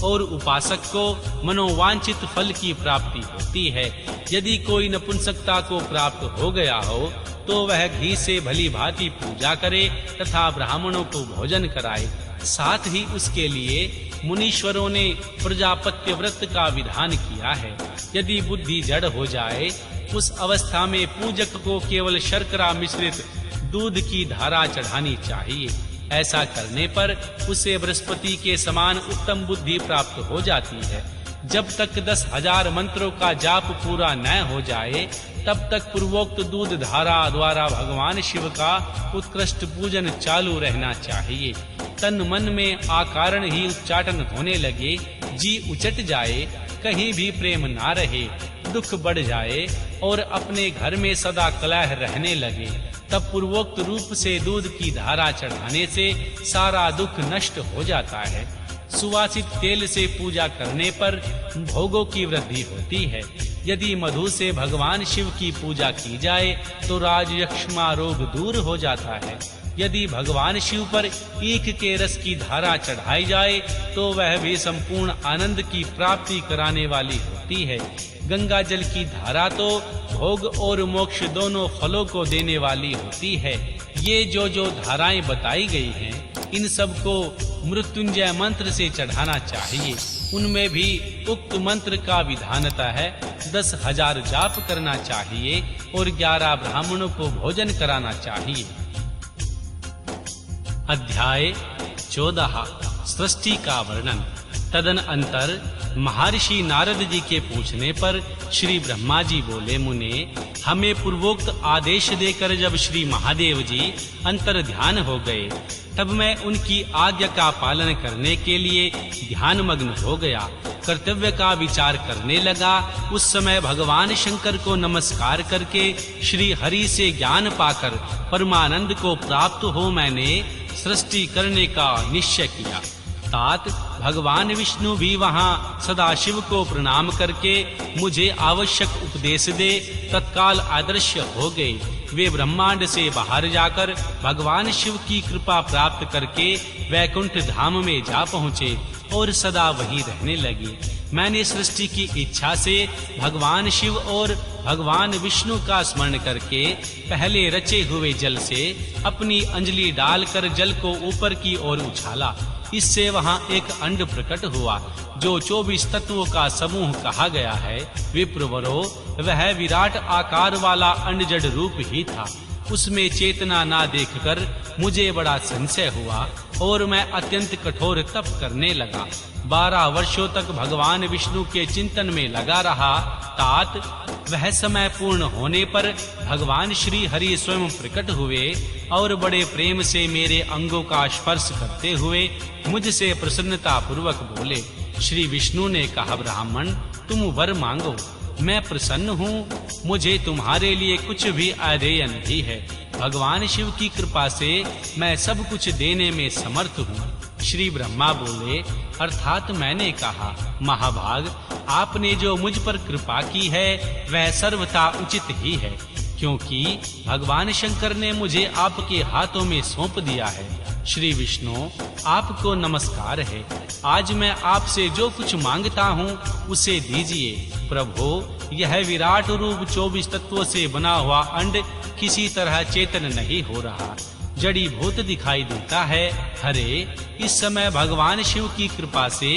और उपासक को मनोवांछित फल की प्राप्ति होती है। यदि कोई नपुंसकता को प्राप्त हो गया हो तो वह घी से भली भांति पूजा करे तथा ब्राह्मणों को भोजन कराए। साथ ही उसके लिए मुनीश्वरों ने प्रजापत्य व्रत का विधान किया है। यदि बुद्धि जड़ हो जाए उस अवस्था में पूजक को केवल शर्करा मिश्रित दूध की धारा चढ़ानी चाहिए। ऐसा करने पर उसे बृहस्पति के समान उत्तम बुद्धि प्राप्त हो जाती है। जब तक 10,000 मंत्रों का जाप पूरा न हो जाए तब तक पूर्वोक्त दूध धारा द्वारा भगवान शिव का उत्कृष्ट पूजन चालू रहना चाहिए। तन मन में आकारण ही उच्चाटन होने लगे, जी उचट जाए, कहीं भी प्रेम ना रहे, दुख बढ़ जाए और अपने घर में सदा कलह रहने लगे, तब पूर्वोक्त रूप से दूध की धारा चढ़ाने से सारा दुख नष्ट हो जाता है। सुवासित तेल से पूजा करने पर भोगों की वृद्धि होती है। यदि मधु से भगवान शिव की पूजा की जाए तो राजयक्ष्मा रोग दूर हो जाता है। यदि भगवान शिव पर ईख के रस की धारा चढ़ाई जाए तो वह भी संपूर्ण आनंद की प्राप्ति कराने वाली होती है। गंगा जल की धारा तो भोग और मोक्ष दोनों फलों को देने वाली होती है। ये जो धाराएं बताई गई हैं, इन सब को मृत्युंजय मंत्र से चढ़ाना चाहिए। उनमें भी उक्त मंत्र का विधानता है 10,000 जाप करना चाहिए और 11 ब्राह्मणों को भोजन कराना चाहिए। अध्याय 14 सृष्टि का वर्णन। तदनंतर महर्षि नारद जी के पूछने पर श्री ब्रह्मा जी बोले, मुने, हमें पूर्वोक्त आदेश देकर जब श्री महादेव जी अंतर ध्यान हो गए तब मैं उनकी आज्ञा का पालन करने के लिए ध्यान मग्न हो गया। कर्तव्य का विचार करने लगा। उस समय भगवान शंकर को नमस्कार करके श्री हरि से ज्ञान पाकर परमानंद को प्राप्त हो मैंने सृष्टि करने का निश्चय किया। तात भगवान विष्णु भी वहां सदाशिव को प्रणाम करके मुझे आवश्यक उपदेश दे तत्काल अदृश्य हो गए। वे ब्रह्मांड से बाहर जाकर भगवान शिव की कृपा प्राप्त करके वैकुंठ धाम में जा पहुँचे और सदा वहीं रहने लगे। मैंने सृष्टि की इच्छा से भगवान शिव और भगवान विष्णु का स्मरण करके पहले रचे हुए जल से अपनी अंजलि डालकर जल को ऊपर की ओर उछाला। इससे वहां एक अंड प्रकट हुआ जो 24 तत्वों का समूह कहा गया है। विप्रवरो, वह विराट आकार वाला अंड जड़ रूप ही था। उसमें चेतना ना देखकर मुझे बड़ा संशय हुआ और मैं अत्यंत कठोर तप करने लगा। 12 वर्षों तक भगवान विष्णु के चिंतन में लगा रहा। तात वह समय पूर्ण होने पर भगवान श्री हरि स्वयं प्रकट हुए और बड़े प्रेम से मेरे अंगों का स्पर्श करते हुए मुझसे प्रसन्नता पूर्वक बोले। श्री विष्णु ने कहा, ब्राह्मण, तुम वर मांगो, मैं प्रसन्न हूँ। मुझे तुम्हारे लिए कुछ भी अदेय नहीं है। भगवान शिव की कृपा से मैं सब कुछ देने में समर्थ हूँ। श्री ब्रह्मा बोले, अर्थात मैंने कहा, महाभाग, आपने जो मुझ पर कृपा की है वह सर्वथा उचित ही है, क्योंकि भगवान शंकर ने मुझे आपके हाथों में सौंप दिया है। श्री विष्णु, आपको नमस्कार है। आज मैं आपसे जो कुछ मांगता हूँ उसे दीजिए। प्रभु, यह विराट रूप 24 तत्वों से बना हुआ अंड किसी तरह चेतन नहीं हो रहा, जड़ी भूत दिखाई देता है। हरे, इस समय भगवान शिव की कृपा से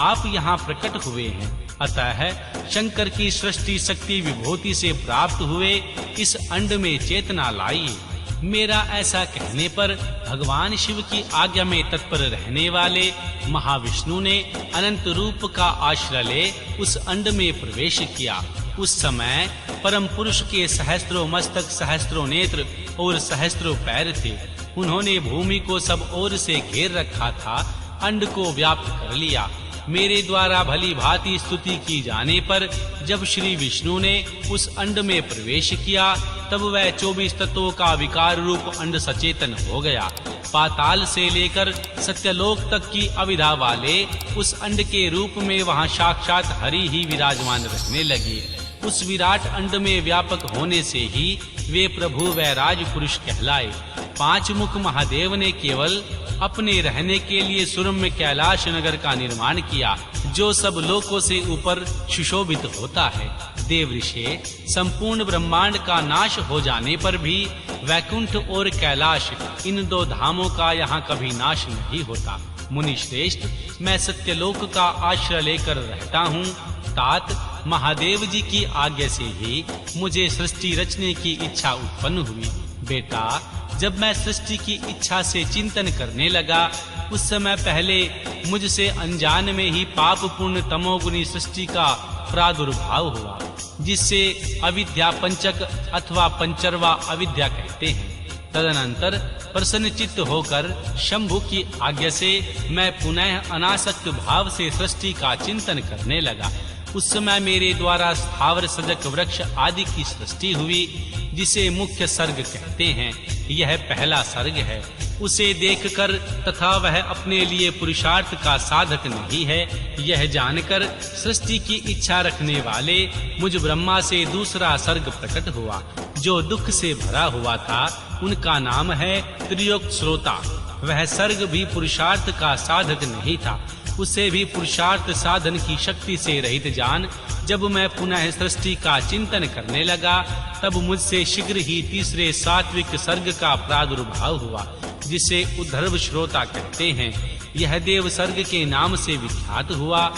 आप यहाँ प्रकट हुए हैं, अतः शंकर की सृष्टि शक्ति विभूति से प्राप्त हुए इस अंड में चेतना लाइए। मेरा ऐसा कहने पर भगवान शिव की आज्ञा में तत्पर रहने वाले महाविष्णु ने अनंत रूप का आश्रय ले उस अंड में प्रवेश किया। उस समय परम पुरुष के सहस्त्रों मस्तक, सहस्त्रों नेत्र और सहस्त्रों पैर थे। उन्होंने भूमि को सब ओर से घेर रखा था, अंड को व्याप्त कर लिया। मेरे द्वारा भली भांति स्तुति की जाने पर जब श्री विष्णु ने उस अंड में प्रवेश किया तब वह 24 तत्वों का विकार रूप अंड सचेतन हो गया। पाताल से लेकर सत्यलोक तक की अविधा वाले उस अंड के रूप में वहां साक्षात हरि ही विराजमान रहने लगे। उस विराट अंड में व्यापक होने से ही वे प्रभु व राज पुरुष कहलाए। 5 मुख महादेव ने केवल अपने रहने के लिए सुरम्य कैलाश नगर का निर्माण किया, जो सब लोकों से ऊपर सुशोभित होता है। देवऋषि, संपूर्ण ब्रह्मांड का नाश हो जाने पर भी वैकुंठ और कैलाश, इन दो धामों का यहाँ कभी नाश नहीं होता। मुनि श्रेष्ठ, मैं सत्यलोक का आश्रय लेकर रहता हूँ। तात, महादेव जी की आज्ञा से ही मुझे सृष्टि रचने की इच्छा उत्पन्न हुई। बेटा, जब मैं सृष्टि की इच्छा से चिंतन करने लगा, उस समय पहले मुझसे अनजान में ही पाप पूर्ण तमोगुनी सृष्टि का प्रादुर्भाव हुआ, जिससे अविद्या पंचक अथवा पंचरवा अविद्या कहते हैं। तदनंतर प्रसन्न चित्त होकर शंभु की आज्ञा से मैं पुनः अनासक्त भाव से सृष्टि का चिंतन करने लगा। उस समय मेरे द्वारा स्थावर सजक वृक्ष आदि की सृष्टि हुई, जिसे मुख्य सर्ग कहते हैं। यह पहला सर्ग है। उसे देखकर तथा वह अपने लिए पुरुषार्थ का साधक नहीं है, यह जानकर सृष्टि की इच्छा रखने वाले मुझ ब्रह्मा से दूसरा सर्ग प्रकट हुआ, जो दुख से भरा हुआ था। उनका नाम है त्रिलोक श्रोता। वह सर्ग भी पुरुषार्थ का साधक नहीं था। उसे भी पुरुषार्थ साधन की शक्ति से रहित जान जब मैं पुनः सृष्टि का चिंतन करने लगा, तब मुझसे शीघ्र ही तीसरे सात्विक सर्ग का प्रादुर्भाव हुआ, जिसे उद्धर्व श्रोता कहते हैं। यह देव सर्ग के नाम से विख्यात हुआ।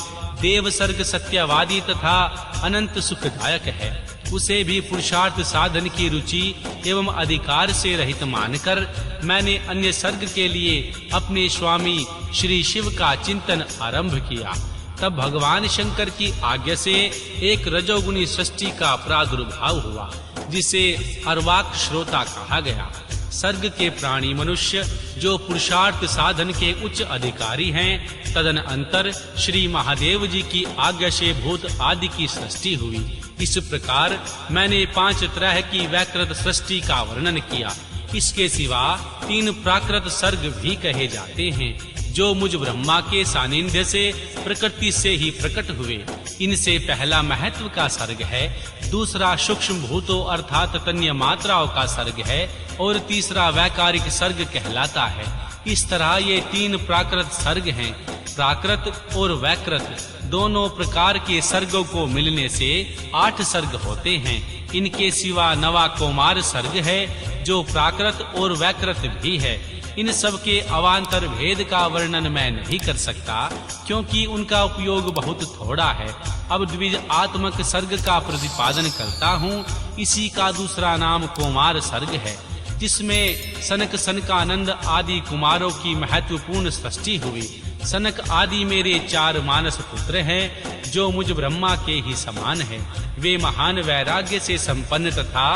देव सर्ग सत्यवादी तथा अनंत सुखदायक है। उसे भी पुरुषार्थ साधन की रुचि एवं अधिकार से रहित मानकर मैंने अन्य सर्ग के लिए अपने स्वामी श्री शिव का चिंतन आरंभ किया। तब भगवान शंकर की आज्ञा से एक रजोगुणी सृष्टि का प्रादुर्भाव हुआ, जिसे अर्वाक श्रोता कहा गया। सर्ग के प्राणी मनुष्य जो पुरुषार्थ साधन के उच्च अधिकारी हैं, तदनंतर श्री महादेव जी की आज्ञा से भूत आदि की सृष्टि हुई। इस प्रकार मैंने 5 तरह की वैकृत सृष्टि का वर्णन किया। इसके सिवा 3 प्राकृत सर्ग भी कहे जाते हैं, जो मुझ ब्रह्मा के सानिध्य से प्रकृति से ही प्रकट हुए। इनसे पहला महत्व का सर्ग है, दूसरा सूक्ष्म भूतों अर्थात तन्य मात्राओं का सर्ग है, और तीसरा वैकारिक सर्ग कहलाता है। इस तरह ये 3 प्राकृत सर्ग हैं। प्राकृत और वैकृत दोनों प्रकार के सर्गों को मिलने से 8 सर्ग होते हैं। इनके सिवा नवा कौमार सर्ग है, जो प्राकृत और वैकृत भी है। इन सब के अवान्तर भेद का वर्णन मैं नहीं कर सकता, क्योंकि उनका उपयोग बहुत थोड़ा है। अब द्विज आत्मक सर्ग का प्रतिपादन करता हूँ। इसी का दूसरा नाम कौमार सर्ग है, जिसमें सनक सनकानंद आदि कुमारों की महत्वपूर्ण सृष्टि हुई। सनक आदि मेरे 4 मानस पुत्र हैं, जो मुझ ब्रह्मा के ही समान हैं। वे महान वैराग्य से संपन्न तथा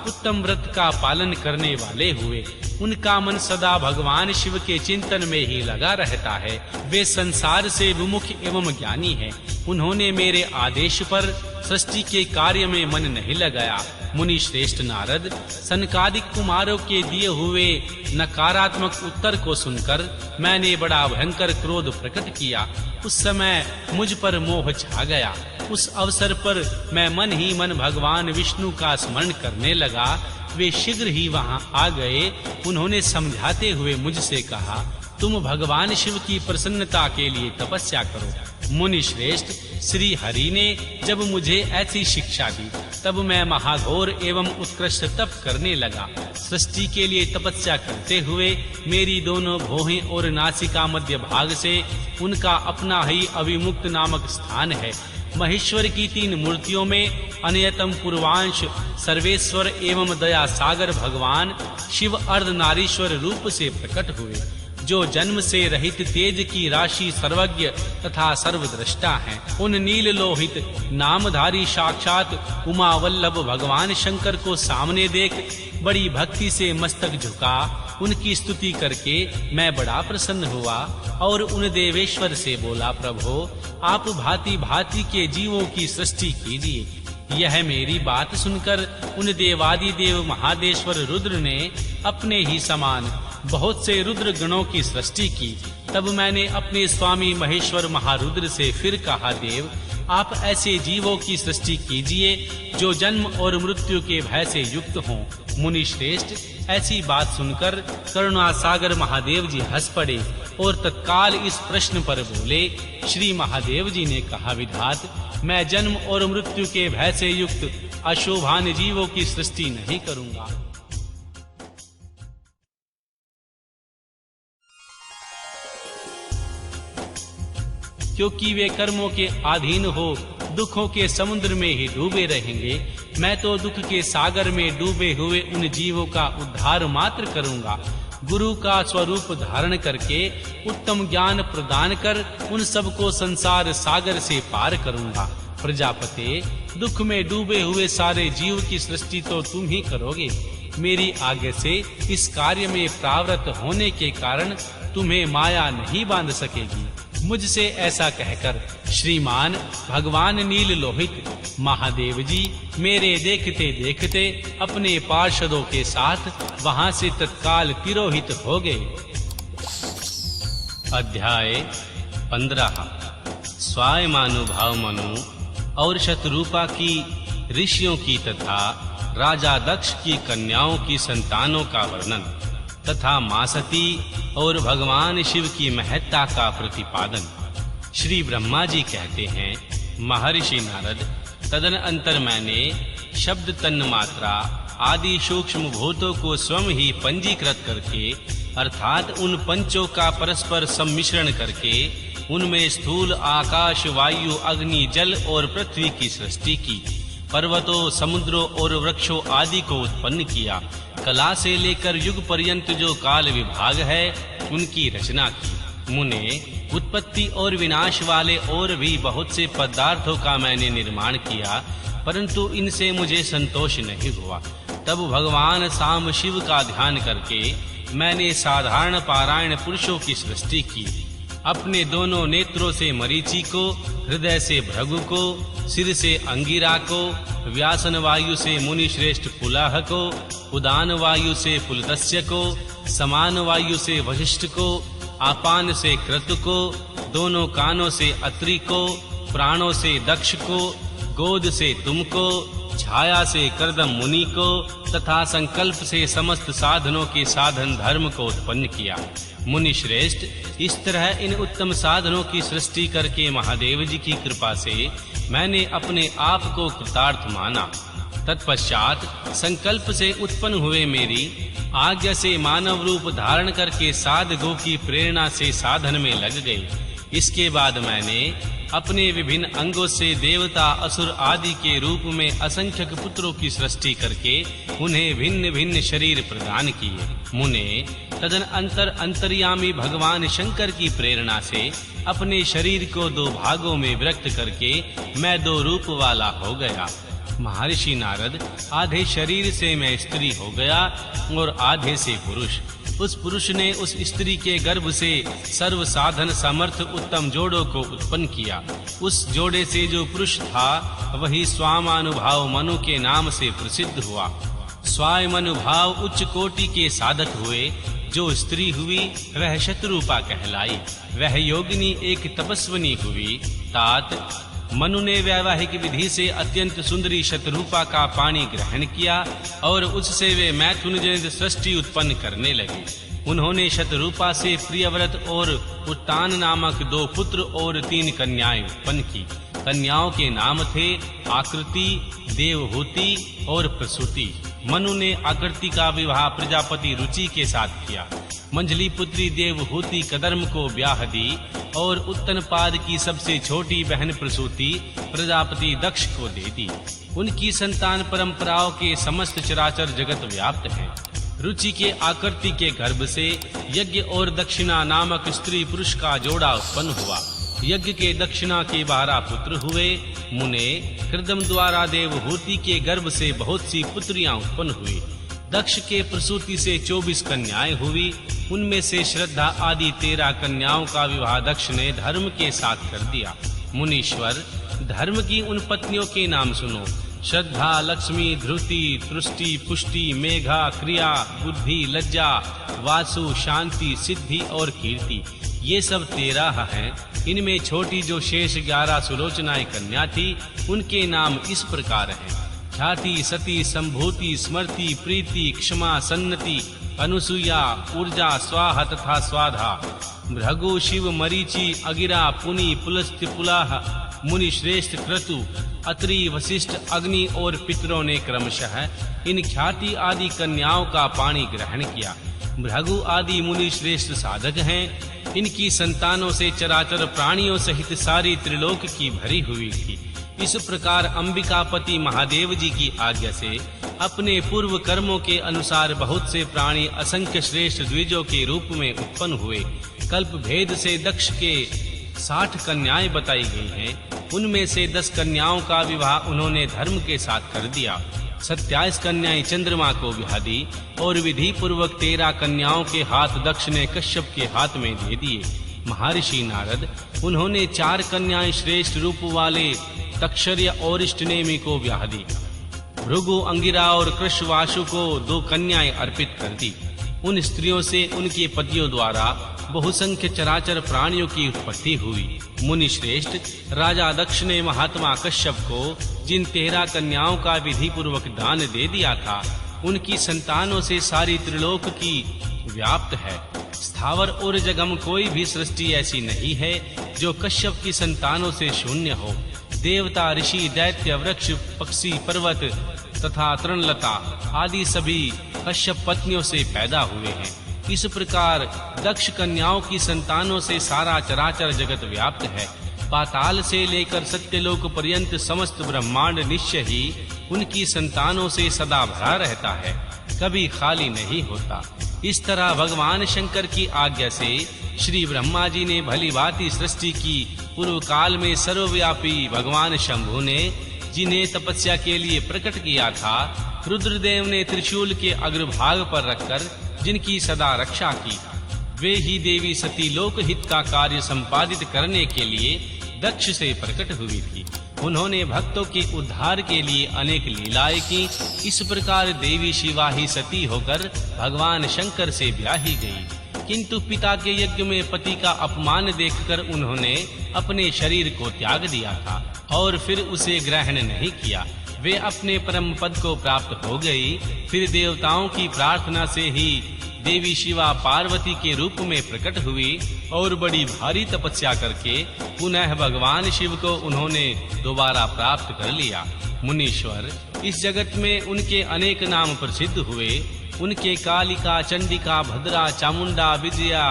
उत्तम व्रत का पालन करने वाले हुए। उनका मन सदा भगवान शिव के चिंतन में ही लगा रहता है। वे संसार से विमुख एवं ज्ञानी हैं। उन्होंने मेरे आदेश पर सृष्टि के कार्य में मन नहीं लगाया। मुनि श्रेष्ठ नारद, सनकादिक कुमारों के दिए हुए नकारात्मक उत्तर को सुनकर मैंने बड़ा भयंकर क्रोध प्रकट किया। उस समय मुझ पर मोह छा गया। उस अवसर पर मैं मन ही मन भगवान विष्णु का स्मरण करने लगा। वे शीघ्र ही वहां आ गए। उन्होंने समझाते हुए मुझसे कहा, तुम भगवान शिव की प्रसन्नता के लिए तपस्या करो। मुनि श्रेष्ठ, श्री हरि ने जब मुझे ऐसी शिक्षा दी, तब मैं महाघोर एवं उत्कृष्ट तप करने लगा। सृष्टि के लिए तपस्या करते हुए मेरी दोनों भौहें और नासिका मध्य भाग से उनका अपना ही अविमुक्त नामक स्थान है। महेश्वर की 3 मूर्तियों में अन्यतम पूर्वांश सर्वेश्वर एवं दया सागर भगवान शिव अर्धनारीश्वर रूप से प्रकट हुए, जो जन्म से रहित तेज की राशि सर्वज्ञ तथा सर्वद्रष्टा हैं। उन नील लोहित नामधारी साक्षात उमा वल्लभ भगवान शंकर को सामने देख बड़ी भक्ति से मस्तक झुका उनकी स्तुति करके मैं बड़ा प्रसन्न हुआ और उन देवेश्वर से बोला, प्रभो आप भांति भांति के जीवों की सृष्टि कीजिए। यह मेरी बात सुनकर उन देवादि देव महादेश्वर रुद्र ने अपने ही समान बहुत से रुद्र गणों की सृष्टि की। तब मैंने अपने स्वामी महेश्वर महारुद्र से फिर कहा, देव आप ऐसे जीवों की सृष्टि कीजिए जो जन्म और मृत्यु के भय से युक्त हों। मुनि श्रेष्ठ ऐसी बात सुनकर करुणा सागर महादेव जी हंस पड़े और तत्काल इस प्रश्न पर बोले। श्री महादेव जी ने कहा, विधात, मैं जन्म और मृत्यु के भय से युक्त अशोभान जीवों की सृष्टि नहीं करूंगा। क्योंकि वे कर्मों के अधीन हो दुखों के समुद्र में ही डूबे रहेंगे। मैं तो दुख के सागर में डूबे हुए उन जीवों का उद्धार मात्र करूंगा। गुरु का स्वरूप धारण करके उत्तम ज्ञान प्रदान कर उन सबको संसार सागर से पार करूंगा। प्रजापते, दुख में डूबे हुए सारे जीव की सृष्टि तो तुम ही करोगे। मेरी आगे से इस कार्य में प्रावृत्त होने के कारण तुम्हें माया नहीं बांध सकेगी। मुझसे ऐसा कहकर श्रीमान भगवान नील लोहित महादेव जी मेरे देखते देखते अपने पार्षदों के साथ वहां से तत्काल तिरोहित हो गए। अध्याय 15। स्वायमानुभाव मनु और शतरूपा की ऋषियों की तथा राजा दक्ष की कन्याओं की संतानों का वर्णन तथा मासती और भगवान शिव की महत्ता का प्रतिपादन। श्री ब्रह्मा जी कहते हैं, महर्षि नारद, तदनंतर मैंने शब्द, तन्मात्रा आदि सूक्ष्म भूतों को स्वयं ही पंजीकृत करके अर्थात उन पंचों का परस्पर सम्मिश्रण करके उनमें स्थूल आकाश, वायु, अग्नि, जल और पृथ्वी की सृष्टि की। पर्वतों, समुद्रों और वृक्षों आदि को उत्पन्न किया। कला से लेकर युग पर्यंत जो काल विभाग है उनकी रचना की। मुने, उत्पत्ति और विनाश वाले और भी बहुत से पदार्थों का मैंने निर्माण किया, परंतु इनसे मुझे संतोष नहीं हुआ। तब भगवान सांब शिव का ध्यान करके मैंने साधारण पारायण पुरुषों की सृष्टि की। अपने दोनों नेत्रों से मरीचि को, हृदय से भृगु को, सिर से अंगिरा को, व्यासन वायु से मुनि श्रेष्ठ पुलाह को, उदान वायु से पुलतस्य को, समान वायु से वशिष्ठ को, आपान से क्रतु को, दोनों कानों से अत्रि को, प्राणों से दक्ष को, गोद से तुमको, छाया से कर्दम मुनि को तथा संकल्प से समस्त साधनों के साधन धर्म को उत्पन्न किया। मुनि श्रेष्ठ, इस तरह इन उत्तम साधनों की सृष्टि करके महादेव जी की कृपा से मैंने अपने आप को कृतार्थ माना। तत्पश्चात संकल्प से उत्पन्न हुए मेरी आज्ञा से मानव रूप धारण करके साधकों की प्रेरणा से साधन में लग गए। इसके बाद मैंने अपने विभिन्न अंगों से देवता, असुर आदि के रूप में असंख्यक पुत्रों की सृष्टि करके उन्हें भिन्न भिन्न शरीर प्रदान किए। मुने, तदनंतर अंतर्यामी भगवान शंकर की प्रेरणा से अपने शरीर को दो भागों में विभक्त करके मैं दो रूप वाला हो गया। महर्षि नारद, आधे शरीर से मैं स्त्री हो गया और आधे से पुरुष। उस पुरुष ने उस स्त्री के गर्भ से सर्व साधन समर्थ उत्तम जोड़ों को उत्पन्न किया। उस जोड़े से जो पुरुष था वही स्वामानुभाव मनु के नाम से प्रसिद्ध हुआ। स्वायमानुभाव उच्च कोटि के साधक हुए। जो स्त्री हुई वह शतरूपा कहलाई। वह योगिनी एक तपस्विनी हुई। तात, मनु ने वैवाहिक विधि से अत्यंत सुंदरी शतरूपा का पानी ग्रहण किया और उससे वे मैथुन जनित सृष्टि उत्पन्न करने लगे। उन्होंने शतरूपा से प्रियव्रत और उत्तान नामक 2 पुत्र और 3 कन्याएं उत्पन्न की। कन्याओं के नाम थे आकृति, देवहूति और प्रसूति। मनु ने आकृति का विवाह प्रजापति रुचि के साथ किया। मंजली पुत्री देवहूति कदर्म को ब्याह दी और उत्तनपाद की सबसे छोटी बहन प्रसूति प्रजापति दक्ष को दे दी। उनकी संतान परंपराओं के समस्त चराचर जगत व्याप्त है। रुचि के आकृति के गर्भ से यज्ञ और दक्षिणा नामक स्त्री पुरुष का जोड़ा उत्पन्न हुआ। यज्ञ के दक्षिणा के 12 पुत्र हुए। मुने, कृदम द्वारा देवहूति के गर्भ से बहुत सी पुत्रियां उत्पन्न हुई। दक्ष के प्रसूति से 24 कन्याएं हुई। उनमें से श्रद्धा आदि 13 कन्याओं का विवाह दक्ष ने धर्म के साथ कर दिया। मुनीश्वर, धर्म की उन पत्नियों के नाम सुनो श्रद्धा, लक्ष्मी, धृति, तुष्टि, पुष्टि, मेघा, क्रिया, बुद्धि, लज्जा, वासु, शांति, सिद्धि और कीर्ति, ये सब 13 हैं। इनमें छोटी जो शेष 11 सुलोचनाएं कन्या थी, उनके नाम इस प्रकार हैं: ख्याति, सती, संभूति, स्मृति, प्रीति, क्षमा, सन्नति, अनुसूया, ऊर्जा, स्वाहा तथा स्वाधा, भृगु, शिव, मरीचि, अगिरा, पुनि, पुलस्त्य, पुलाह, मुनि श्रेष्ठ, क्रतु, अत्रि, वशिष्ठ, अग्नि और पितरों ने क्रमशः इन ख्याति आदि कन्याओं का पाणी ग्रहण किया। भृगु आदि मुनि श्रेष्ठ साधक हैं। इनकी संतानों से चराचर प्राणियों सहित सारी त्रिलोक की भरी हुई थी। इस प्रकार अंबिकापति महादेव जी की आज्ञा से अपने पूर्व कर्मों के अनुसार बहुत से प्राणी असंख्य श्रेष्ठ द्विजों के रूप में उत्पन्न हुए। कल्प भेद से दक्ष के 60 कन्याएं बताई गई हैं। उनमें से 10 कन्याओं का विवाह उन्होंने धर्म के साथ कर दिया। 27 कन्याएं चंद्रमा को ब्याह दी और विधि पूर्वक 13 कन्याओं के हाथ दक्ष ने कश्यप के हाथ में दे दिए। महर्षि नारद उन्होंने 4 कन्याएं श्रेष्ठ रूप वाले तक्षर्य और इष्टनेमि को ब्याह दी। भृगु, अंगिरा और कृष्णवासु को 2 कन्याएं अर्पित कर दी। उन स्त्रियों से उनके पतियों द्वारा बहुसंख्य चराचर प्राणियों की उत्पत्ति हुई। मुनि श्रेष्ठ राजा दक्ष ने महात्मा कश्यप को जिन 13 कन्याओं का विधि पूर्वक दान दे दिया था, उनकी संतानों से सारी त्रिलोक की व्याप्त है। स्थावर और जगम कोई भी सृष्टि ऐसी नहीं है जो कश्यप की संतानों से शून्य हो। देवता, ऋषि, दैत्य, वृक्ष, पक्षी, पर्वत तथा तृणलता आदि सभी कश्यप पत्नियों से पैदा हुए हैं। इस प्रकार दक्ष कन्याओं की संतानों से सारा चराचर जगत व्याप्त है। पाताल से लेकर सत्यलोक पर्यंत समस्त ब्रह्मांड निश्चय ही उनकी संतानों से सदा भरा रहता है, कभी खाली नहीं होता। इस तरह भगवान शंकर की आज्ञा से श्री ब्रह्मा जी ने भली भांति सृष्टि की। पूर्व काल में सर्वव्यापी भगवान शंभु ने जिन्हें तपस्या के लिए प्रकट किया था, रुद्रदेव ने त्रिशूल के अग्रभाग पर रखकर जिनकी सदा रक्षा की, वे ही देवी सती लोक हित का कार्य संपादित करने के लिए दक्ष से प्रकट हुई थी। उन्होंने भक्तों के उद्धार के लिए अनेक लीलाएं की। इस प्रकार देवी शिवा ही सती होकर भगवान शंकर से ब्याही गई। किंतु पिता के यज्ञ में पति का अपमान देखकर उन्होंने अपने शरीर को त्याग दिया था और फिर उसे ग्रहण नहीं किया। वे अपने परम पद को प्राप्त हो गई। फिर देवताओं की प्रार्थना से ही देवी शिवा पार्वती के रूप में प्रकट हुई और बड़ी भारी तपस्या करके पुनः भगवान शिव को उन्होंने दोबारा प्राप्त कर लिया। मुनीश्वर, इस जगत में उनके अनेक नाम प्रसिद्ध हुए। उनके कालिका, चंडिका, भद्रा, चामुंडा, विजया,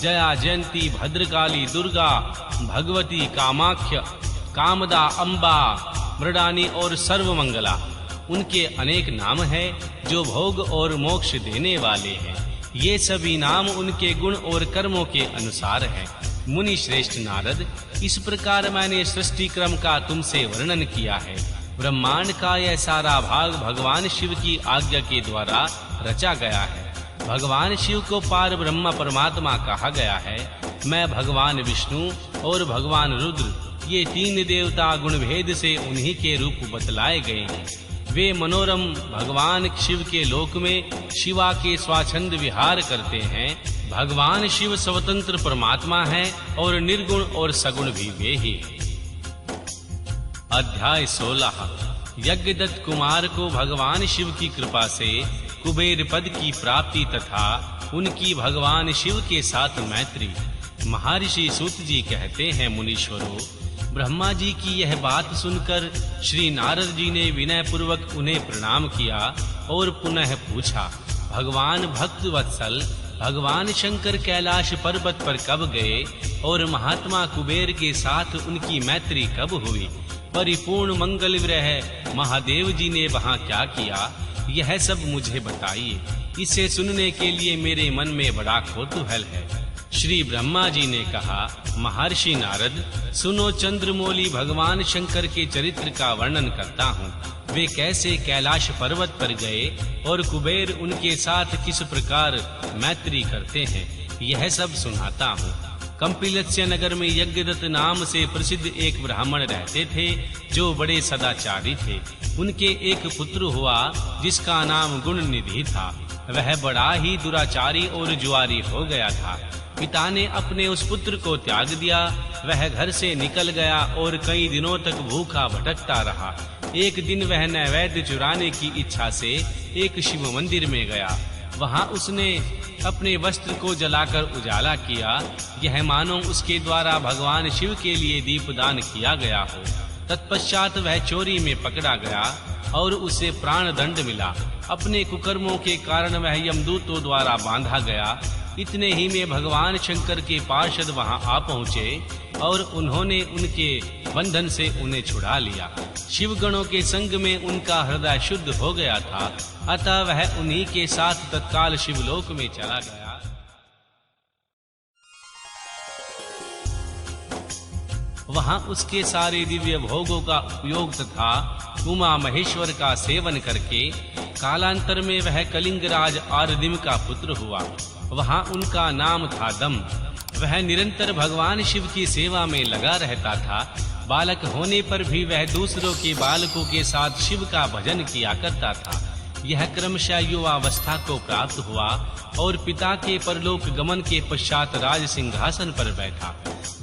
जया, जयंती, भद्रकाली, दुर्गा, भगवती, कामाख्य, कामदा, अम्बा, मृडानी और सर्वमंगला उनके अनेक नाम हैं जो भोग और मोक्ष देने वाले हैं। ये सभी नाम उनके गुण और कर्मों के अनुसार हैं। मुनि श्रेष्ठ नारद, इस प्रकार मैंने सृष्टि क्रम का तुमसे वर्णन किया है। ब्रह्मांड का यह सारा भाग भगवान शिव की आज्ञा के द्वारा रचा गया है। भगवान शिव को पार ब्रह्म परमात्मा कहा गया है। मैं भगवान विष्णु और भगवान रुद्र, ये 3 देवता गुण भेद से उन्हीं के रूप बतलाए गए हैं। वे मनोरम भगवान शिव के लोक में शिवा के स्वाच्छंद विहार करते हैं। भगवान शिव स्वतंत्र परमात्मा हैं और निर्गुण और सगुण भी वे ही। अध्याय 16। यज्ञदत्त कुमार को भगवान शिव की कृपा से कुबेर पद की प्राप्ति तथा उनकी भगवान शिव के साथ मैत्री। महर्षि सूत जी कहते हैं, मुनीश्वरों, ब्रह्मा जी की यह बात सुनकर श्री नारद जी ने विनय पूर्वक उन्हें प्रणाम किया और पुनः पूछा, भगवान भक्त वत्सल, भगवान शंकर कैलाश पर्वत पर कब गए और महात्मा कुबेर के साथ उनकी मैत्री कब हुई? परिपूर्ण मंगल विग्रह महादेव जी ने वहां क्या किया, यह सब मुझे बताइए। इसे सुनने के लिए मेरे मन में बड़ा कौतूहल है। श्री ब्रह्मा जी ने कहा, महर्षि नारद, सुनो, चंद्रमौली भगवान शंकर के चरित्र का वर्णन करता हूँ। वे कैसे कैलाश पर्वत पर गए और कुबेर उनके साथ किस प्रकार मैत्री करते हैं, यह सब सुनाता हूँ। कंपिलस्य नगर में यज्ञदत्त नाम से प्रसिद्ध एक ब्राह्मण रहते थे जो बड़े सदाचारी थे। उनके एक पुत्र हुआ जिसका नाम गुणनिधि था। वह बड़ा ही दुराचारी और जुआरी हो गया था। पिता ने अपने उस पुत्र को त्याग दिया। वह घर से निकल गया और कई दिनों तक भूखा भटकता रहा। एक दिन वह नैवेद्य चुराने की इच्छा से एक शिव मंदिर में गया। वहां उसने अपने वस्त्र को जलाकर उजाला किया, यह मानो उसके द्वारा भगवान शिव के लिए दीपदान किया गया हो। तत्पश्चात वह चोरी में पकड़ा गया और उसे प्राण दंड मिला। अपने कुकर्मों के कारण वह यमदूतों द्वारा बांधा गया। इतने ही में भगवान शंकर के पार्षद वहां आ पहुंचे और उन्होंने उनके बंधन से उन्हें छुड़ा लिया। शिवगणों के संग में उनका हृदय शुद्ध हो गया था, अतः वह उन्हीं के साथ तत्काल शिवलोक में चला गया। वहां उसके सारे दिव्य भोगों का उपयोग तथा उमा महेश्वर का सेवन करके कालांतर में वह कलिंगराज आरदिम का पुत्र हुआ। वहां उनका नाम था दम। वह निरंतर भगवान शिव की सेवा में लगा रहता था। बालक होने पर भी वह दूसरों के बालकों के साथ शिव का भजन किया करता था। यह क्रमशः युवावस्था को प्राप्त हुआ और पिता के परलोक गमन के पश्चात राज सिंहासन पर बैठा।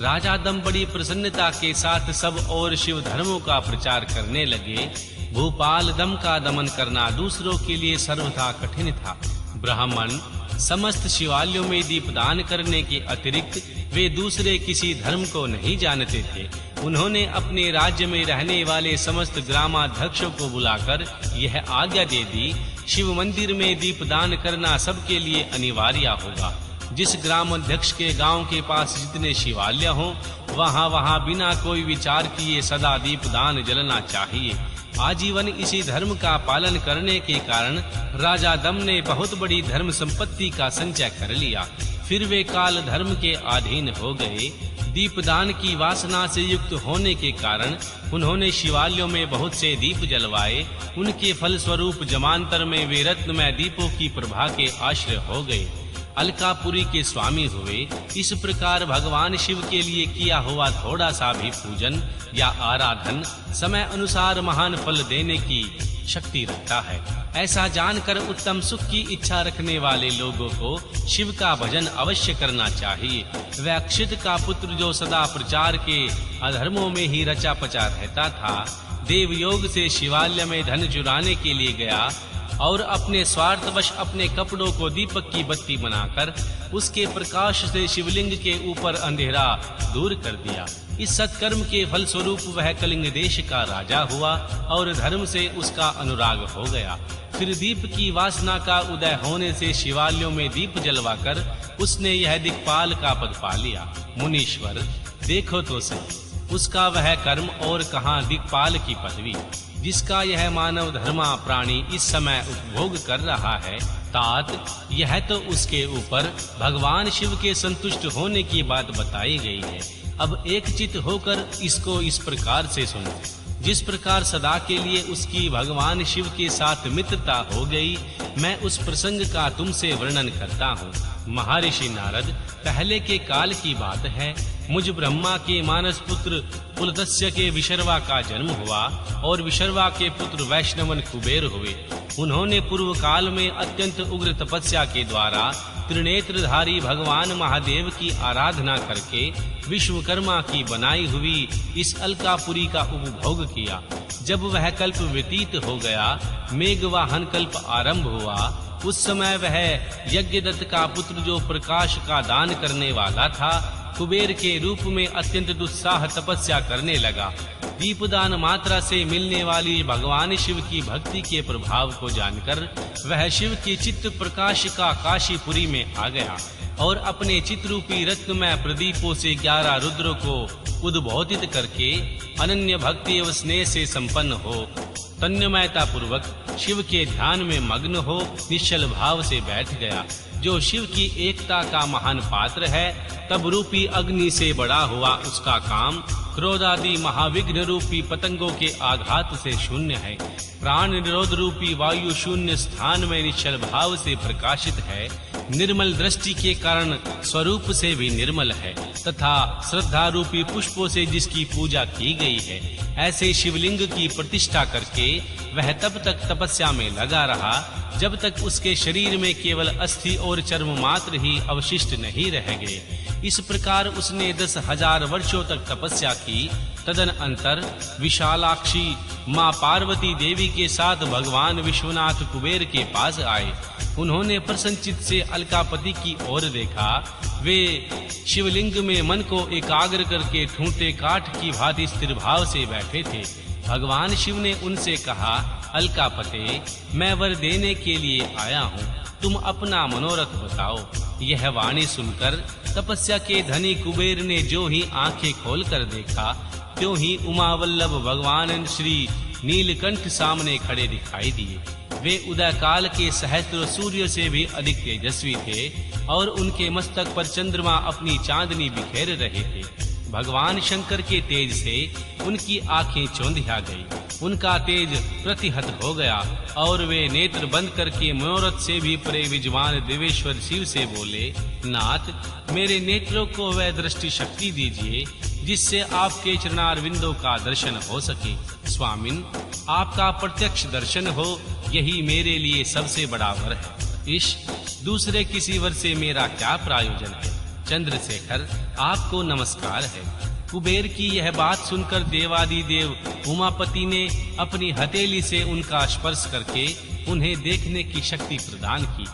राजा दम बड़ी प्रसन्नता के साथ सब और शिव धर्मों का प्रचार करने लगे। भूपाल दम का दमन करना दूसरों के लिए सर्वथा कठिन था। ब्राह्मण समस्त शिवालयों में दीपदान करने के अतिरिक्त वे दूसरे किसी धर्म को नहीं जानते थे। उन्होंने अपने राज्य में रहने वाले समस्त ग्रामाध्यक्षों को बुलाकर यह आज्ञा दे दी, शिव मंदिर में दीपदान करना सबके लिए अनिवार्य होगा। जिस ग्रामाध्यक्ष के गांव के पास जितने शिवालय हों, वहां बिना कोई विचार किए सदा दीपदान जलना चाहिए। आजीवन इसी धर्म का पालन करने के कारण राजा दम ने बहुत बड़ी धर्म संपत्ति का संचय कर लिया। फिर वे काल धर्म के अधीन हो गए। दीपदान की वासना से युक्त होने के कारण उन्होंने शिवालयों में बहुत से दीप जलवाए। उनके फल स्वरूप जमांतर में वे रत्नमय दीपों की प्रभा के आश्रय हो गए। अलकापुरी के स्वामी हुए। इस प्रकार भगवान शिव के लिए किया हुआ थोड़ा सा भी पूजन या आराधन समय अनुसार महान फल देने की शक्ति रखता है। ऐसा जानकर उत्तम सुख की इच्छा रखने वाले लोगों को शिव का भजन अवश्य करना चाहिए। वह अक्षित का पुत्र जो सदा प्रचार के अधर्मों में ही रचा पचा रहता था, देवयोग से शिवालय में धन चुराने के लिए गया और अपने स्वार्थवश अपने कपड़ों को दीपक की बत्ती बनाकर उसके प्रकाश से शिवलिंग के ऊपर अंधेरा दूर कर दिया। इस सत्कर्म के फल स्वरूप वह कलिंग देश का राजा हुआ और धर्म से उसका अनुराग हो गया। फिर दीप की वासना का उदय होने से शिवालयों में दीप जलवाकर उसने यह दिक्पाल का पद पा लिया। मुनीश्वर देखो तो सही, उसका वह कर्म और कहां दिक्पाल की पदवी, जिसका यह मानव धर्मा प्राणी इस समय उपभोग कर रहा है। तात यह तो उसके ऊपर भगवान शिव के संतुष्ट होने की बात बताई गई है। अब एक चित होकर इसको इस प्रकार से सुनो। जिस प्रकार सदा के लिए उसकी भगवान शिव के साथ मित्रता हो गई, मैं उस प्रसंग का तुमसे वर्णन करता हूँ। महर्षि नारद, पहले के काल की बात है, मुझ ब्रह्मा के मानस पुत्र पुलत्स्य के विशर्वा का जन्म हुआ और विशर्वा के पुत्र वैष्णवन कुबेर हुए। उन्होंने पूर्व काल में अत्यंत उग्र तपस्या के द्वारा त्रिनेत्रधारी भगवान महादेव की आराधना करके विश्वकर्मा की बनाई हुई इस अलकापुरी का उपभोग किया। जब वह कल्प व्यतीत हो गया, मेघवाहन कल्प आरंभ हुआ। उस समय वह यज्ञदत्त का पुत्र जो प्रकाश का दान करने वाला था, कुबेर के रूप में अत्यंत दुस्साह तपस्या करने लगा। दीपदान मात्रा से मिलने वाली भगवान शिव की भक्ति के प्रभाव को जानकर वह शिव की चित्त प्रकाश का काशीपुरी में आ गया और अपने चित्रूपी रत्नमय प्रदीपों से 11 रुद्रों को उद्बोधित करके अनन्य भक्ति एवं स्नेह से संपन्न हो तन्मयता पूर्वक शिव के ध्यान में मग्न हो निश्चल भाव से बैठ गया। जो शिव की एकता का महान पात्र है, तब रूपी अग्नि से बड़ा हुआ उसका काम क्रोध आदि महाविघ्न रूपी पतंगों के आघात से शून्य है। प्राण निरोध रूपी वायु शून्य स्थान में निश्चल भाव से प्रकाशित है। निर्मल दृष्टि के कारण स्वरूप से भी निर्मल है तथा श्रद्धा रूपी पुष्पों से जिसकी पूजा की गई है, ऐसे शिवलिंग की प्रतिष्ठा करके वह तब तक तपस्या में लगा रहा जब तक उसके शरीर में केवल अस्थि और चर्म मात्र ही अवशिष्ट नहीं रह गए। इस प्रकार उसने 10,000 वर्षों तक तपस्या की। तदनंतर विशालाक्षी मां पार्वती देवी के साथ भगवान विश्वनाथ कुबेर के पास आए। उन्होंने प्रसन्नचित्त से अलकापति की ओर देखा। वे शिवलिंग में मन को एकाग्र करके ठूंठे काठ की भांति स्थिर भाव से बैठे थे। भगवान शिव ने उनसे कहा, अलकापते, मैं वर देने के लिए आया हूँ, तुम अपना मनोरथ बताओ। यह वाणी सुनकर तपस्या के धनी कुबेर ने जो ही आंखें खोलकर देखा, त्यों ही उमावल्लभ भगवान श्री नीलकंठ सामने खड़े दिखाई दिए। वे उदय काल के सहस्त्र सूर्य से भी अधिक तेजस्वी थे और उनके मस्तक पर चंद्रमा अपनी चांदनी बिखेर रहे थे। भगवान शंकर के तेज से उनकी आंखें चौंधिया गई, उनका तेज प्रतिहत हो गया और वे नेत्र बंद करके मनोरथ से भी परे विजवान देवेश्वर शिव से बोले, नाथ, मेरे नेत्रों को वह दृष्टि शक्ति दीजिए जिससे आपके चरणारविंदों का दर्शन हो सके। स्वामिन, आपका प्रत्यक्ष दर्शन हो, यही मेरे लिए सबसे बड़ा वर है। इस दूसरे किसी वर से मेरा क्या प्रयोजन है? चंद्रशेखर, आपको नमस्कार है। कुबेर की यह बात सुनकर देवादिदेव उमापति ने अपनी हथेली से उनका स्पर्श करके उन्हें देखने की शक्ति प्रदान की।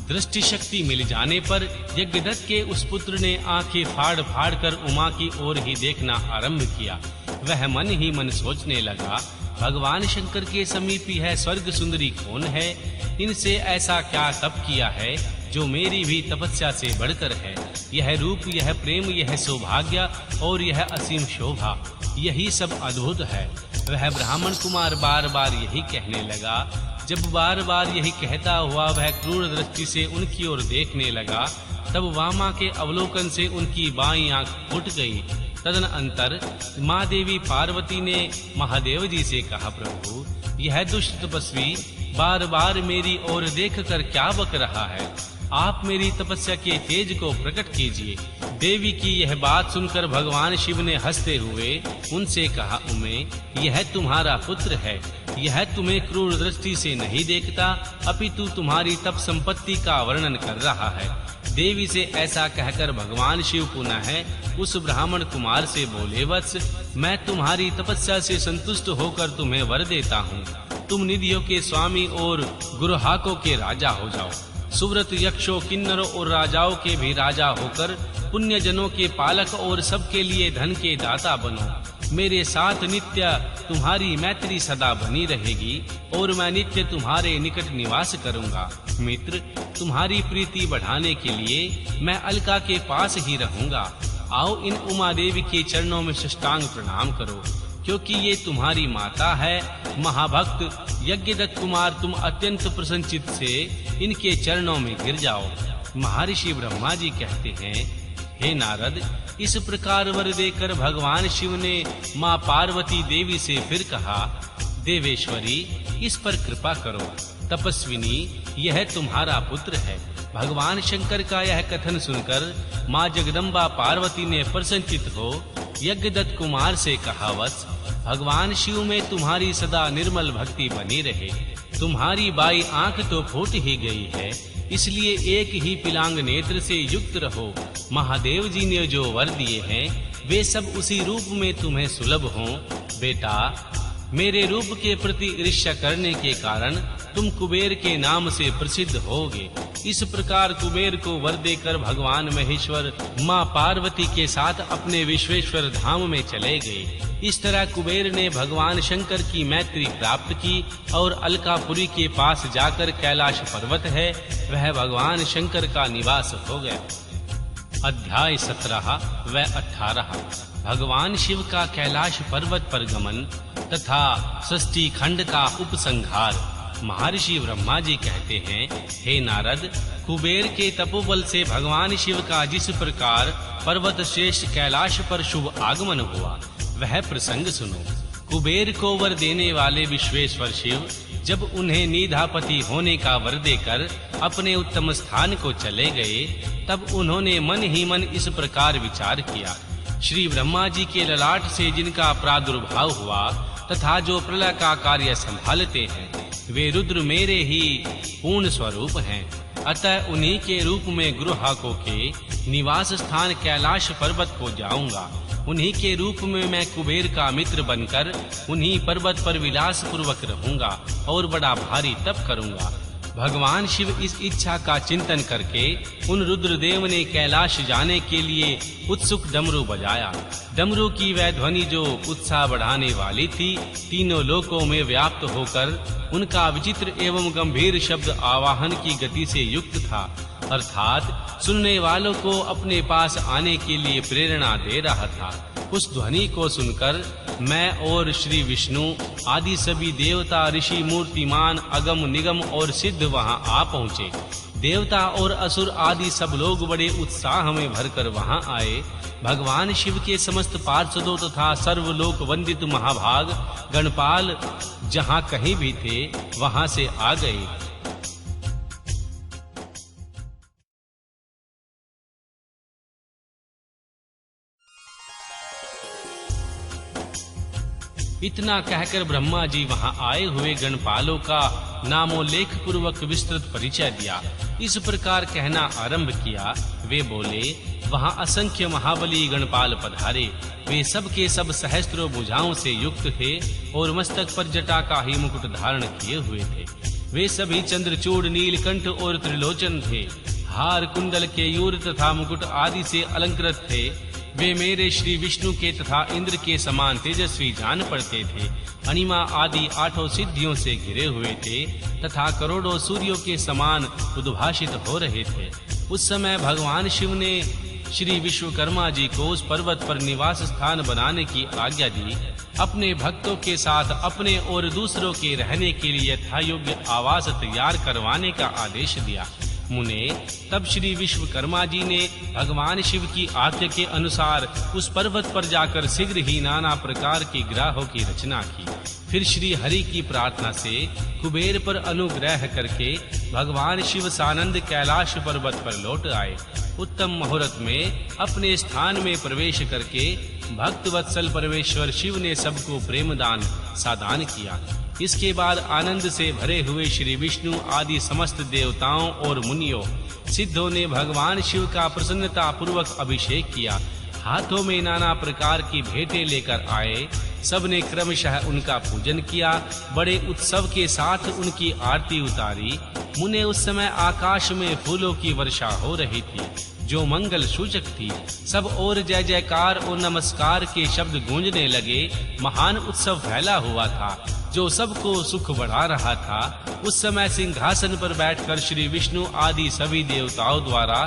दृष्टि शक्ति मिल जाने पर यज्ञदत्त के उस पुत्र ने आंखें फाड़ फाड़ कर उमा की ओर ही देखना आरंभ किया। वह मन ही मन सोचने लगा, भगवान शंकर के समीप यह स्वर्ग सुंदरी कौन है? इनसे ऐसा क्या तप किया है जो मेरी भी तपस्या से बढ़कर है? यह रूप, यह प्रेम, यह सौभाग्य और यह असीम शोभा, यही सब अद्भुत है। वह ब्राह्मण कुमार बार बार यही कहने लगा। जब बार बार यही कहता हुआ वह क्रूर दृष्टि से उनकी ओर देखने लगा, तब वामा के अवलोकन से उनकी बाईं आंख फूट गई। तदनंतर माँ देवी पार्वती ने महादेव जी से कहा, प्रभु, यह दुष्ट तपस्वी बार बार मेरी ओर देखकर क्या बक रहा है? आप मेरी तपस्या के तेज को प्रकट कीजिए। देवी की यह बात सुनकर भगवान शिव ने हंसते हुए उनसे कहा, उमे, यह तुम्हारा पुत्र है। यह तुम्हें क्रूर दृष्टि से नहीं देखता, अपितु तुम्हारी तप संपत्ति का वर्णन कर रहा है। देवी से ऐसा कहकर भगवान शिव पुनः उस ब्राह्मण कुमार से बोले, वत्स, मैं तुम्हारी तपस्या से संतुष्ट होकर तुम्हें वर देता हूँ। तुम निधियों के स्वामी और गुरहाकों के राजा हो जाओ। सुव्रत, यक्षों, किन्नरों और राजाओं के भी राजा होकर पुण्य जनों के पालक और सबके लिए धन के दाता बनो। मेरे साथ नित्य तुम्हारी मैत्री सदा बनी रहेगी और मैं नित्य तुम्हारे निकट निवास करूंगा। मित्र, तुम्हारी प्रीति बढ़ाने के लिए मैं अलका के पास ही रहूंगा। आओ इन उमा देवी के चरणों में साष्टांग प्रणाम करो, क्योंकि ये तुम्हारी माता है। महाभक्त यज्ञदत्त कुमार, तुम अत्यंत प्रसन्नचित्त से इनके चरणों में गिर जाओ। महर्षि ब्रह्मा जी कहते हैं, हे नारद, इस प्रकार वर देकर भगवान शिव ने माँ पार्वती देवी से फिर कहा, देवेश्वरी, इस पर कृपा करो। तपस्विनी, यह तुम्हारा पुत्र है। भगवान शंकर का यह कथन सुनकर माँ जगदम्बा पार्वती ने प्रसन्नचित्त हो यज्ञदत्त कुमार से कहा, वत्स, भगवान शिव में तुम्हारी सदा निर्मल भक्ति बनी रहे। तुम्हारी बाई आंख तो फूट ही गई है, इसलिए एक ही पिलांग नेत्र से युक्त रहो। महादेव जी ने जो वर दिए हैं वे सब उसी रूप में तुम्हें सुलभ हों। बेटा, मेरे रूप के प्रति ईर्ष्या करने के कारण तुम कुबेर के नाम से प्रसिद्ध होगे। इस प्रकार कुबेर को वर देकर भगवान महेश्वर माँ पार्वती के साथ अपने विश्वेश्वर धाम में चले गए। इस तरह कुबेर ने भगवान शंकर की मैत्री प्राप्त की और अलकापुरी के पास जाकर कैलाश पर्वत है वह भगवान शंकर का निवास हो गया। अध्याय 17 व 18 भगवान शिव का कैलाश पर्वत पर गमन तथा सृष्टि खंड का उपसंहार। महर्षि ब्रह्मा जी कहते हैं, हे नारद, कुबेर के तपोबल से भगवान शिव का जिस प्रकार पर्वत श्रेष्ठ कैलाश पर शुभ आगमन हुआ वह प्रसंग सुनो। कुबेर को वर देने वाले विश्वेश्वर शिव जब उन्हें निधापति होने का वर देकर अपने उत्तम स्थान को चले गए, तब उन्होंने मन ही मन इस प्रकार विचार किया। श्री ब्रह्मा जी के ललाट से जिनका प्रादुर्भाव हुआ तथा जो प्रलय का कार्य संभालते हैं, वे रुद्र मेरे ही पूर्ण स्वरूप हैं। अतः उन्हीं के रूप में गुरुहाकों के निवास स्थान कैलाश पर्वत को जाऊंगा। उन्हीं के रूप में मैं कुबेर का मित्र बनकर उन्हीं पर्वत पर विलास पूर्वक रहूंगा और बड़ा भारी तप करूंगा। भगवान शिव इस इच्छा का चिंतन करके उन रुद्रदेव ने कैलाश जाने के लिए उत्सुक डमरू बजाया। डमरू की वह ध्वनि जो उत्साह बढ़ाने वाली थी, तीनों लोकों में व्याप्त होकर उनका विचित्र एवं गंभीर शब्द आवाहन की गति से युक्त था, अर्थात सुनने वालों को अपने पास आने के लिए प्रेरणा दे रहा था। उस ध्वनि को सुनकर मैं और श्री विष्णु आदि सभी देवता, ऋषि, मूर्तिमान, अगम, निगम और सिद्ध वहां आ पहुंचे। देवता और असुर आदि सब लोग बड़े उत्साह में भरकर वहां आए। भगवान शिव के समस्त पार्षदों तथा सर्वलोक वंदित महाभाग गणपाल जहां कहीं भी थे, वहां से आ गए। इतना कहकर ब्रह्मा जी वहां आए हुए गणपालों का नामोल्लेख पूर्वक विस्तृत परिचय दिया। इस प्रकार कहना आरंभ किया। वे बोले, वहां असंख्य महाबली गणपाल पधारे। वे सब के सब सहस्त्रों भुजाओं से युक्त थे और मस्तक पर जटा का ही मुकुट धारण किए हुए थे। वे सभी चंद्रचूड़, नीलकंठ और त्रिलोचन थे। हार, कुंडल, केयूर तथा मुकुट आदि से अलंकृत थे। वे मेरे श्री विष्णु के तथा इंद्र के समान तेजस्वी जान पड़ते थे। अणिमा आदि 8 सिद्धियों से घिरे हुए थे तथा करोड़ों सूर्यों के समान उद्भाषित हो रहे थे। उस समय भगवान शिव ने श्री विश्वकर्मा जी को उस पर्वत पर निवास स्थान बनाने की आज्ञा दी। अपने भक्तों के साथ अपने और दूसरों के रहने के लिए यथायोग्य आवास तैयार करवाने का आदेश दिया। मुने, तब श्री विश्वकर्मा जी ने भगवान शिव की आज्ञा के अनुसार उस पर्वत पर जाकर शीघ्र ही नाना प्रकार के ग्रहों की रचना की। फिर श्री हरि की प्रार्थना से कुबेर पर अनुग्रह करके भगवान शिव सानंद कैलाश पर्वत पर लौट आए। उत्तम मुहूर्त में अपने स्थान में प्रवेश करके भक्त वत्सल परमेश्वर शिव ने सबको प्रेमदान सादान किया। इसके बाद आनंद से भरे हुए श्री विष्णु आदि समस्त देवताओं और मुनियों, सिद्धों ने भगवान शिव का प्रसन्नता पूर्वक अभिषेक किया। हाथों में नाना प्रकार की भेंटें लेकर आए। सबने क्रमशः उनका पूजन किया। बड़े उत्सव के साथ उनकी आरती उतारी। मुने, उस समय आकाश में फूलों की वर्षा हो रही थी जो मंगल सूचक थी। सब ओर जय जयकार और नमस्कार के शब्द गूंजने लगे। महान उत्सव फैला हुआ था जो सबको सुख बढ़ा रहा था। उस समय सिंहासन पर बैठकर श्री विष्णु आदि सभी देवताओं द्वारा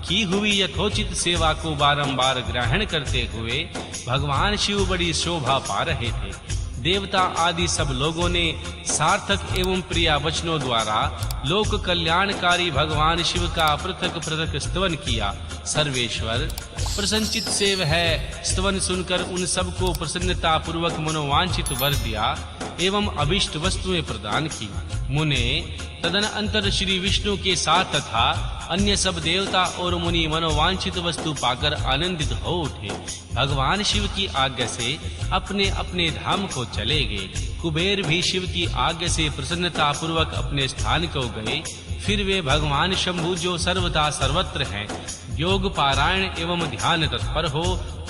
की हुई यथोचित सेवा को बारंबार ग्रहण करते हुए भगवान शिव बड़ी शोभा पा रहे थे। देवता आदि सब लोगों ने सार्थक एवं प्रिय वचनों द्वारा लोक कल्याणकारी भगवान शिव का पृथक पृथक स्तवन किया। सर्वेश्वर प्रसन्नचित से वह स्तवन सुनकर उन सबको प्रसन्नता पूर्वक मनोवांछित वर दिया एवं अभिष्ट वस्तुएं प्रदान की। मुने, तदनंतर श्री विष्णु के साथ तथा अन्य सब देवता और मुनि मनोवांछित वस्तु पाकर आनंदित हो उठे। भगवान शिव की आज्ञा से अपने अपने धाम को चले गए। कुबेर भी शिव की आज्ञा से प्रसन्नता पूर्वक अपने स्थान को गए। फिर वे भगवान शंभु जो सर्वदा सर्वत्र हैं, योग पारायण एवं ध्यान तत्पर हो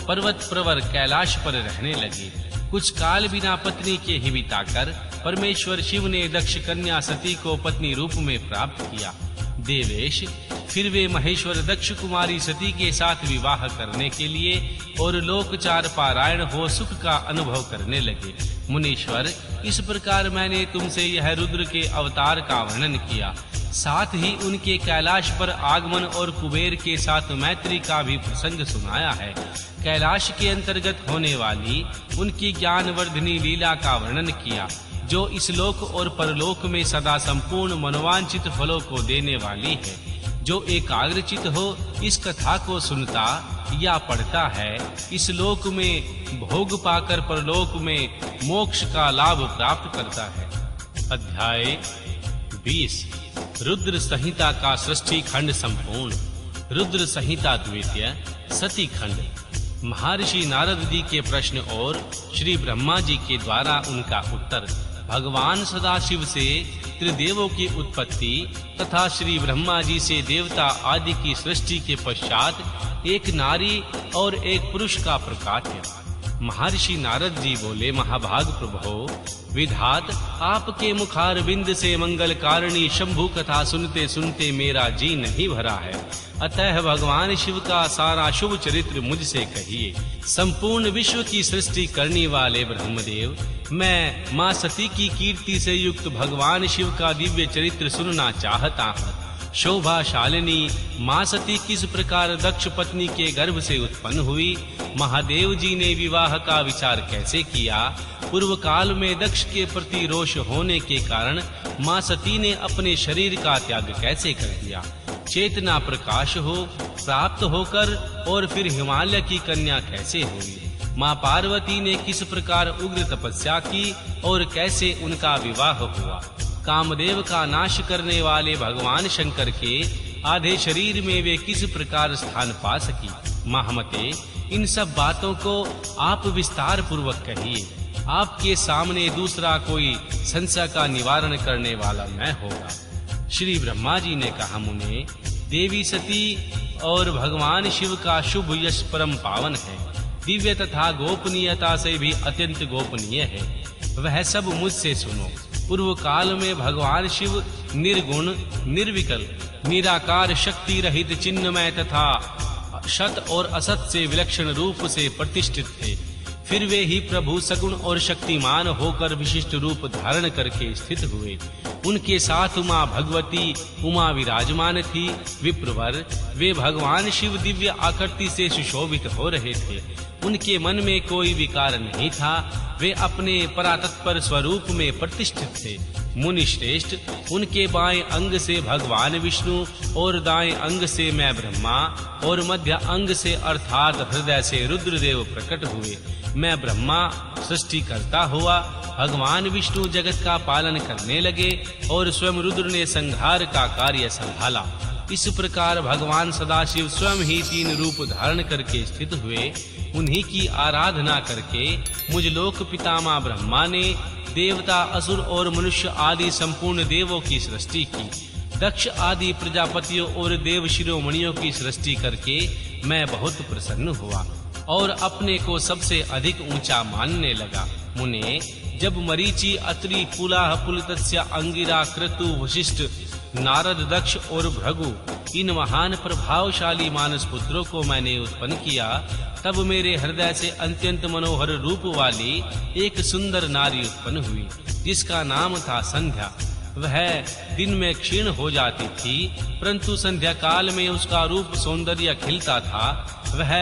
पर्वत प्रवर कैलाश पर रहने लगे। कुछ काल बिना पत्नी के ही बिताकर परमेश्वर शिव ने दक्ष कन्या सती को पत्नी रूप में प्राप्त किया। देवेश, फिर वे महेश्वर दक्ष कुमारी सती के साथ विवाह करने के लिए और लोकचार पारायण हो सुख का अनुभव करने लगे। मुनीश्वर, इस प्रकार मैंने तुमसे यह रुद्र के अवतार का वर्णन किया। साथ ही उनके कैलाश पर आगमन और कुबेर के साथ मैत्री का भी प्रसंग सुनाया है। कैलाश के अंतर्गत होने वाली उनकी ज्ञानवर्धिनी लीला का वर्णन किया, जो इस लोक और परलोक में सदा संपूर्ण मनोवांछित फलों को देने वाली है। जो एकाग्रचित हो इस कथा को सुनता या पढ़ता है, इस लोक में भोग पाकर परलोक में मोक्ष का लाभ प्राप्त करता है। अध्याय 20 रुद्र संहिता का सृष्टि खंड संपूर्ण। रुद्र संहिता द्वितीय सती खंड। महर्षि नारद जी के प्रश्न और श्री ब्रह्मा जी के द्वारा उनका उत्तर। भगवान सदाशिव से त्रिदेवों की उत्पत्ति तथा श्री ब्रह्मा जी से देवता आदि की सृष्टि के पश्चात एक नारी और एक पुरुष का प्रकाश है। महर्षि नारद जी बोले, महाभाग प्रभो, विधात आपके मुखारविंद से मंगल कारिणी शंभु कथा सुनते सुनते मेरा जी नहीं भरा है, अतः भगवान शिव का सारा शुभ चरित्र मुझसे कहिए। संपूर्ण विश्व की सृष्टि करने वाले ब्रह्मदेव, मैं मां सती की कीर्ति से युक्त भगवान शिव का दिव्य चरित्र सुनना चाहता हूँ। शोभाशालिनी मां सती किस प्रकार दक्ष पत्नी के गर्भ से उत्पन्न हुई, महादेव जी ने विवाह का विचार कैसे किया, पूर्व काल में दक्ष के प्रति रोष होने के कारण मां सती ने अपने शरीर का त्याग कैसे कर दिया, चेतना प्रकाश हो प्राप्त होकर और फिर हिमालय की कन्या कैसे हुई, मां पार्वती ने किस प्रकार उग्र तपस्या की और कैसे उनका विवाह हुआ, कामदेव का नाश करने वाले भगवान शंकर के आधे शरीर में वे किस प्रकार स्थान पा सकी। महामते, इन सब बातों को आप विस्तार पूर्वक कहिए। आपके सामने दूसरा कोई संशय का निवारण करने वाला न होगा। श्री ब्रह्मा जी ने कहा, मुने, देवी सती और भगवान शिव का शुभ यश परम पावन है, दिव्य तथा गोपनीयता से भी अत्यंत गोपनीय है। वह सब मुझसे सुनो। पूर्व काल में भगवान शिव निर्गुण, निर्विकल, निराकार, शक्ति रहित, चिन्मय तथा सत और असत से विलक्षण रूप से प्रतिष्ठित थे। फिर वे ही प्रभु सगुण और शक्तिमान होकर विशिष्ट रूप धारण करके स्थित हुए। उनके साथ उमा भगवती उमा विराजमान थी। विप्रवर, वे भगवान शिव दिव्य आकृति से सुशोभित हो रहे थे। उनके मन में कोई विकार नहीं था। वे अपने परातत्पर स्वरूप में प्रतिष्ठित थे। मुनि श्रेष्ठ, उनके बाएं अंग से भगवान विष्णु और दाएं अंग से मैं ब्रह्मा और मध्य अंग से अर्थात हृदय से रुद्रदेव प्रकट हुए। मैं ब्रह्मा सृष्टि करता हुआ, भगवान विष्णु जगत का पालन करने लगे और स्वयं रुद्र ने संहार का कार्य संभाला। इस प्रकार भगवान सदाशिव स्वयं ही 3 रूप धारण करके स्थित हुए। उन्हीं की आराधना करके मुझ लोक पितामह ब्रह्मा ने देवता, असुर और मनुष्य आदि संपूर्ण देवों की सृष्टि की। दक्ष आदि प्रजापतियों और देव शिरोमणियों की सृष्टि करके मैं बहुत प्रसन्न हुआ और अपने को सबसे अधिक ऊंचा मानने लगा। मुने, जब मरीचि, अत्रि, पुलाह, पुलत्स्य, अंगिरा, क्रतु, वशिष्ठ, नारद, दक्ष और भृगु, इन महान प्रभावशाली मानस पुत्रों को मैंने उत्पन्न किया, तब मेरे हृदय से अत्यंत मनोहर रूप वाली एक सुंदर नारी उत्पन्न हुई, जिसका नाम था संध्या। वह दिन में क्षीण हो जाती थी, परंतु संध्या काल में उसका रूप सौंदर्य खिलता था। वह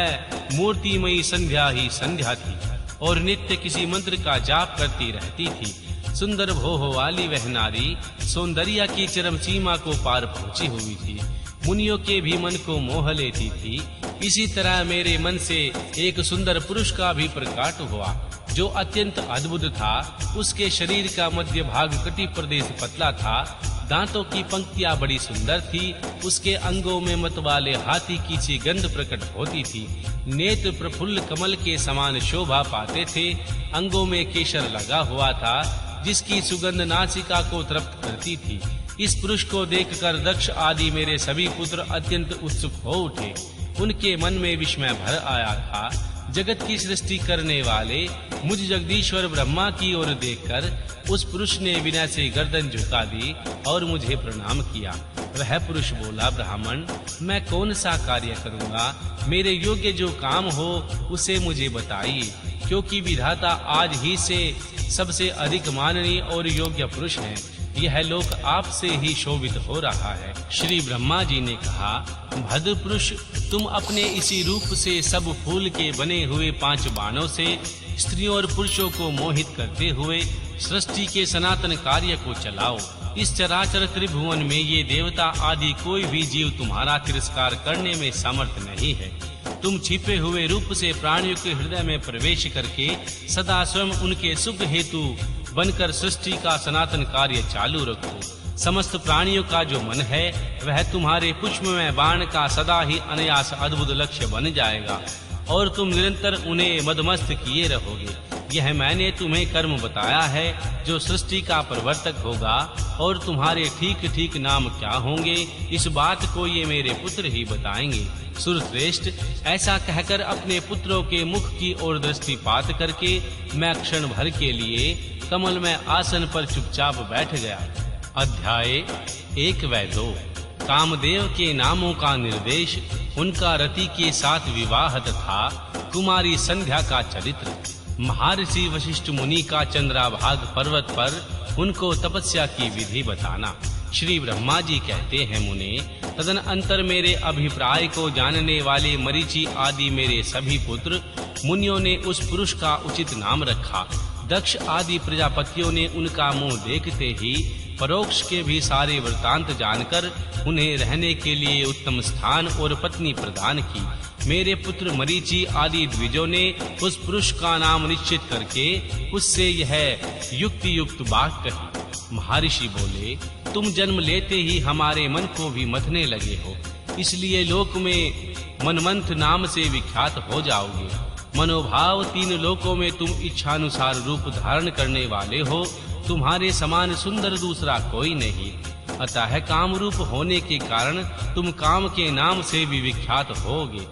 मूर्तिमयी संध्या ही संध्या थी और नित्य किसी मंत्र का जाप करती रहती थी। सुंदर भोह वाली वह नारी सौंदर्य की चरम सीमा को पार पहुंची हुई थी। मुनियों के भी मन को मोह लेती थी। इसी तरह मेरे मन से एक सुंदर पुरुष का भी प्रकाट हुआ, जो अत्यंत अद्भुत था। उसके शरीर का मध्य भाग कटी प्रदेश पतला था, दांतों की पंक्तियां बड़ी सुंदर थी। उसके अंगों में मत वाले हाथी की सी गंध प्रकट होती थी। नेत्र प्रफुल्ल कमल के समान शोभा पाते थे। अंगों में केशर लगा हुआ था, जिसकी सुगंध नासिका को तृप्त करती थी। इस पुरुष को देखकर दक्ष आदि मेरे सभी पुत्र अत्यंत उत्सुक हो उठे। उनके मन में विस्मय भर आया था। जगत की सृष्टि करने वाले मुझ जगदीश्वर ब्रह्मा की ओर देखकर उस पुरुष ने विनय से गर्दन झुका दी और मुझे प्रणाम किया। वह पुरुष बोला, ब्राह्मण, मैं कौन सा कार्य करूंगा? मेरे योग्य जो काम हो उसे मुझे बताइए, क्योंकि विधाता आज ही से सबसे अधिक माननीय और योग्य पुरुष है। यह लोक आपसे ही शोभित हो रहा है। श्री ब्रह्मा जी ने कहा, भद्र पुरुष, तुम अपने इसी रूप से सब फूल के बने हुए 5 बाणों से स्त्रियों और पुरुषों को मोहित करते हुए सृष्टि के सनातन कार्य को चलाओ। इस चराचर त्रिभुवन में ये देवता आदि कोई भी जीव तुम्हारा तिरस्कार करने में समर्थ नहीं है। तुम छिपे हुए रूप से प्राणियों के हृदय में प्रवेश करके सदा स्वयं उनके सुख हेतु बनकर सृष्टि का सनातन कार्य चालू रखो। समस्त प्राणियों का जो मन है वह तुम्हारे पुष्पमय बाण का सदा ही अनायास अद्भुत लक्ष्य बन जाएगा और तुम निरंतर उन्हें मदमस्त किए रहोगे। यह मैंने तुम्हें कर्म बताया है जो सृष्टि का प्रवर्तक होगा और तुम्हारे ठीक ठीक नाम क्या होंगे इस बात को ये मेरे पुत्र ही बताएंगे। सुरश्रेष्ठ, ऐसा कहकर अपने पुत्रों के मुख की ओर दृष्टिपात करके मैं क्षण भर के लिए कमल में आसन पर चुपचाप बैठ गया। अध्याय 1 व 2 कामदेव के नामों का निर्देश, उनका रति के साथ विवाह तथा कुमारी संध्या का चरित्र, महर्षि वशिष्ठ मुनि का चंद्राभाग पर्वत पर उनको तपस्या की विधि बताना। श्री ब्रह्मा जी कहते हैं, मुने, तदन अंतर मेरे अभिप्राय को जानने वाले मरीचि आदि मेरे सभी पुत्र मुनियों ने उस पुरुष का उचित नाम रखा। दक्ष आदि प्रजापतियों ने उनका मुंह देखते ही परोक्ष के भी सारे वृतांत जानकर उन्हें रहने के लिए उत्तम स्थान और पत्नी प्रदान की। मेरे पुत्र मरीचि आदि द्विजों ने उस पुरुष का नाम निश्चित करके उससे यह युक्ति युक्त बात कही। महर्षि बोले, तुम जन्म लेते ही हमारे मन को भी मथने लगे हो, इसलिए लोक में मनमंथ नाम से विख्यात हो जाओगे। मनोभाव 3 लोकों में तुम इच्छानुसार रूप धारण करने वाले हो, तुम्हारे समान सुंदर दूसरा कोई नहीं। अतः काम रूप होने के कारण तुम काम के नाम से भी विख्यात होगे।